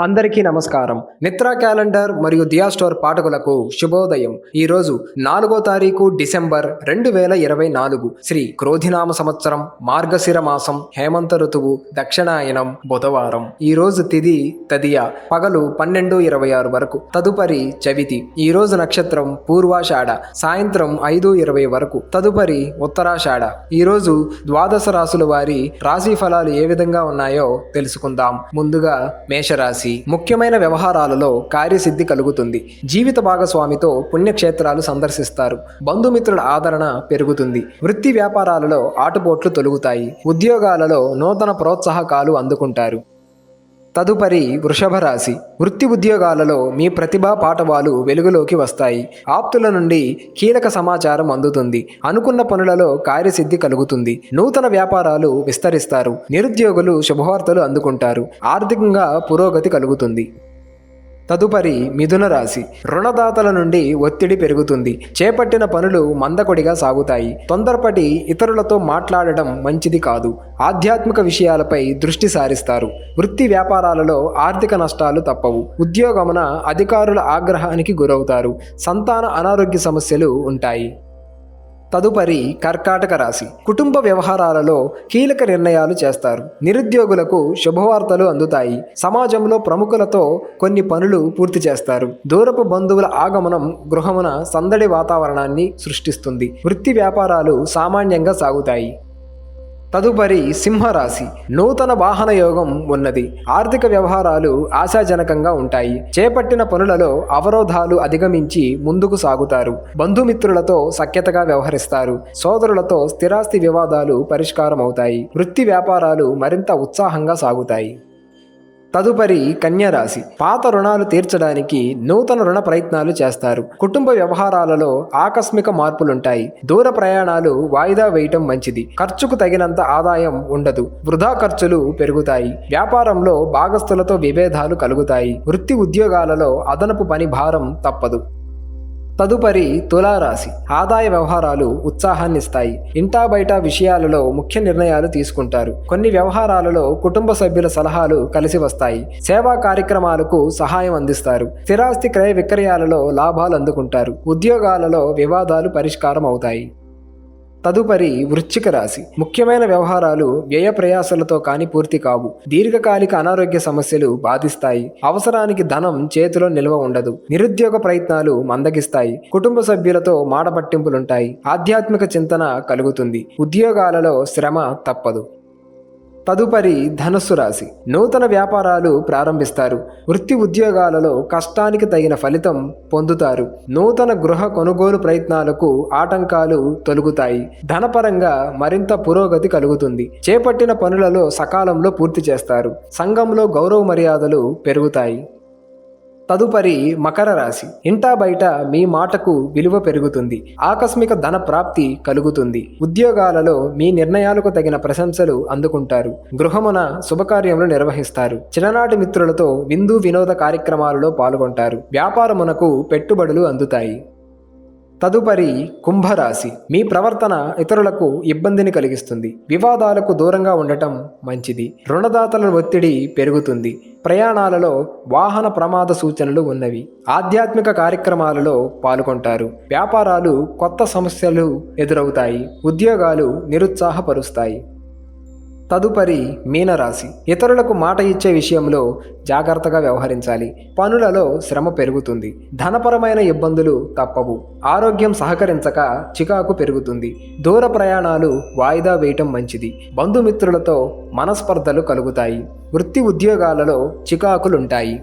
అందరికీ నమస్కారం. నిత్రా క్యాలెండర్ మరియు దియా స్టోర్ పాఠకులకు శుభోదయం. ఈరోజు 4వ తారీఖు డిసెంబర్ 2024 శ్రీ క్రోధినామ సంవత్సరం, మార్గశిర మాసం, హేమంత ఋతువు, దక్షిణాయనం, బుధవారం. ఈరోజు తిథి తదియ, పగలు 12:26 వరకు. తదుపరి చవితి. ఈరోజు నక్షత్రం పూర్వాషాఢ, సాయంత్రం 5:20 వరకు. తదుపరి ఉత్తరాషాఢ. ఈరోజు ద్వాదశ రాశుల వారి రాశి ఫలాలు ఏ విధంగా ఉన్నాయో తెలుసుకుందాం. ముందుగా మేషరాశి. ముఖ్యమైన వ్యవహారాలలో కార్యసిద్ధి కలుగుతుంది. జీవిత భాగస్వామితో పుణ్యక్షేత్రాలు సందర్శిస్తారు. బంధుమిత్రుల ఆదరణ పెరుగుతుంది. వృత్తి వ్యాపారాలలో ఆటుపోట్లు తొలుగుతాయి. ఉద్యోగాలలో నూతన ప్రోత్సాహకాలు అందుకుంటారు. తదుపరి వృషభ రాశి. వృత్తి ఉద్యోగాలలో మీ ప్రతిభా పాటవాలు వెలుగులోకి వస్తాయి. ఆప్తుల నుండి కీలక సమాచారం అందుతుంది. అనుకున్న పనులలో కార్యసిద్ధి కలుగుతుంది. నూతన వ్యాపారాలు విస్తరిస్తారు. నిరుద్యోగులు శుభవార్తలు అందుకుంటారు. ఆర్థికంగా పురోగతి కలుగుతుంది. తదుపరి మిథున రాశి. రుణదాతల నుండి ఒత్తిడి పెరుగుతుంది. చేపట్టిన పనులు మందకొడిగా సాగుతాయి. తొందరపడి ఇతరులతో మాట్లాడడం మంచిది కాదు. ఆధ్యాత్మిక విషయాలపై దృష్టి సారిస్తారు. వృత్తి వ్యాపారాలలో ఆర్థిక నష్టాలు తప్పవు. ఉద్యోగమున అధికారుల ఆగ్రహానికి గురవుతారు. సంతాన అనారోగ్య సమస్యలు ఉంటాయి. తదుపరి కర్కాటక రాశి. కుటుంబ వ్యవహారాలలో కీలక నిర్ణయాలు చేస్తారు. నిరుద్యోగులకు శుభవార్తలు అందుతాయి. సమాజంలో ప్రముఖులతో కొన్ని పనులు పూర్తి చేస్తారు. దూరపు బంధువుల ఆగమనం గృహమున సందడి వాతావరణాన్ని సృష్టిస్తుంది. వృత్తి వ్యాపారాలు సామాన్యంగా సాగుతాయి. తదుపరి సింహరాశి. నూతన వాహన యోగం ఉన్నది. ఆర్థిక వ్యవహారాలు ఆశాజనకంగా ఉంటాయి. చేపట్టిన పనులలో అవరోధాలు అధిగమించి ముందుకు సాగుతారు. బంధుమిత్రులతో సఖ్యతగా వ్యవహరిస్తారు. సోదరులతో స్థిరాస్తి వివాదాలు పరిష్కారమవుతాయి. వృత్తి వ్యాపారాలు మరింత ఉత్సాహంగా సాగుతాయి. తదుపరి కన్యరాశి. పాత రుణాలు తీర్చడానికి నూతన రుణ ప్రయత్నాలు చేస్తారు. కుటుంబ వ్యవహారాలలో ఆకస్మిక మార్పులుంటాయి. దూర ప్రయాణాలు వాయిదా వేయటం మంచిది. ఖర్చుకు తగినంత ఆదాయం ఉండదు. వృధా ఖర్చులు పెరుగుతాయి. వ్యాపారంలో భాగస్థులతో విభేదాలు కలుగుతాయి. వృత్తి ఉద్యోగాలలో అదనపు పని భారం తప్పదు. తదుపరి తులారాశి. ఆదాయ వ్యవహారాలు ఉత్సాహాన్నిస్తాయి. ఇంటా బయట విషయాలలో ముఖ్య నిర్ణయాలు తీసుకుంటారు. కొన్ని వ్యవహారాలలో కుటుంబ సభ్యుల సలహాలు కలిసి వస్తాయి. సేవా కార్యక్రమాలకు సహాయం అందిస్తారు. స్థిరాస్తి క్రయ విక్రయాలలో లాభాలు అందుకుంటారు. ఉద్యోగాలలో వివాదాలు పరిష్కారం అవుతాయి. తదుపరి వృశ్చిక రాశి. ముఖ్యమైన వ్యవహారాలు వ్యయ ప్రయాసలతో కాని పూర్తి కావు. దీర్ఘకాలిక అనారోగ్య సమస్యలు బాధిస్తాయి. అవసరానికి ధనం చేతిలో నిల్వ ఉండదు. నిరుద్యోగ ప్రయత్నాలు మందగిస్తాయి. కుటుంబ సభ్యులతో మాటపట్టింపులుంటాయి. ఆధ్యాత్మిక చింతన కలుగుతుంది. ఉద్యోగాలలో శ్రమ తప్పదు. తదుపరి ధనుస్సు రాశి. నూతన వ్యాపారాలు ప్రారంభిస్తారు. వృత్తి ఉద్యోగాలలో కష్టానికి తగిన ఫలితం పొందుతారు. నూతన గృహ కొనుగోలు ప్రయత్నాలకు ఆటంకాలు తొలగుతాయి. ధనపరంగా మరింత పురోగతి కలుగుతుంది. చేపట్టిన పనులలో సకాలంలో పూర్తి చేస్తారు. సంఘంలో గౌరవ మర్యాదలు పెరుగుతాయి. తదుపరి మకర రాశి. ఇంటా బయట మీ మాటకు విలువ పెరుగుతుంది. ఆకస్మిక ధన ప్రాప్తి కలుగుతుంది. ఉద్యోగాలలో మీ నిర్ణయాలకు తగిన ప్రశంసలు అందుకుంటారు. గృహమున శుభకార్యములు నిర్వహిస్తారు. చిన్ననాటి మిత్రులతో విందు వినోద కార్యక్రమాలలో పాల్గొంటారు. వ్యాపారమునకు పెట్టుబడులు అందుతాయి. తదుపరి కుంభరాశి. మీ ప్రవర్తన ఇతరులకు ఇబ్బందిని కలిగిస్తుంది. వివాదాలకు దూరంగా ఉండటం మంచిది. రుణదాతల ఒత్తిడి పెరుగుతుంది. ప్రయాణాలలో వాహన ప్రమాద సూచనలు ఉన్నవి. ఆధ్యాత్మిక కార్యక్రమాలలో పాల్గొంటారు. వ్యాపారాలు కొత్త సమస్యలు ఎదురవుతాయి. ఉద్యోగాలు నిరుత్సాహపరుస్తాయి. తదుపరి మీనరాశి. ఇతరులకు మాట ఇచ్చే విషయంలో జాగ్రత్తగా వ్యవహరించాలి. పనులలో శ్రమ పెరుగుతుంది. ధనపరమైన ఇబ్బందులు తప్పవు. ఆరోగ్యం సహకరించక చికాకు పెరుగుతుంది. దూర ప్రయాణాలు వాయిదా వేయటం మంచిది. బంధుమిత్రులతో మనస్పర్ధలు కలుగుతాయి. వృత్తి ఉద్యోగాలలో చికాకులుంటాయి.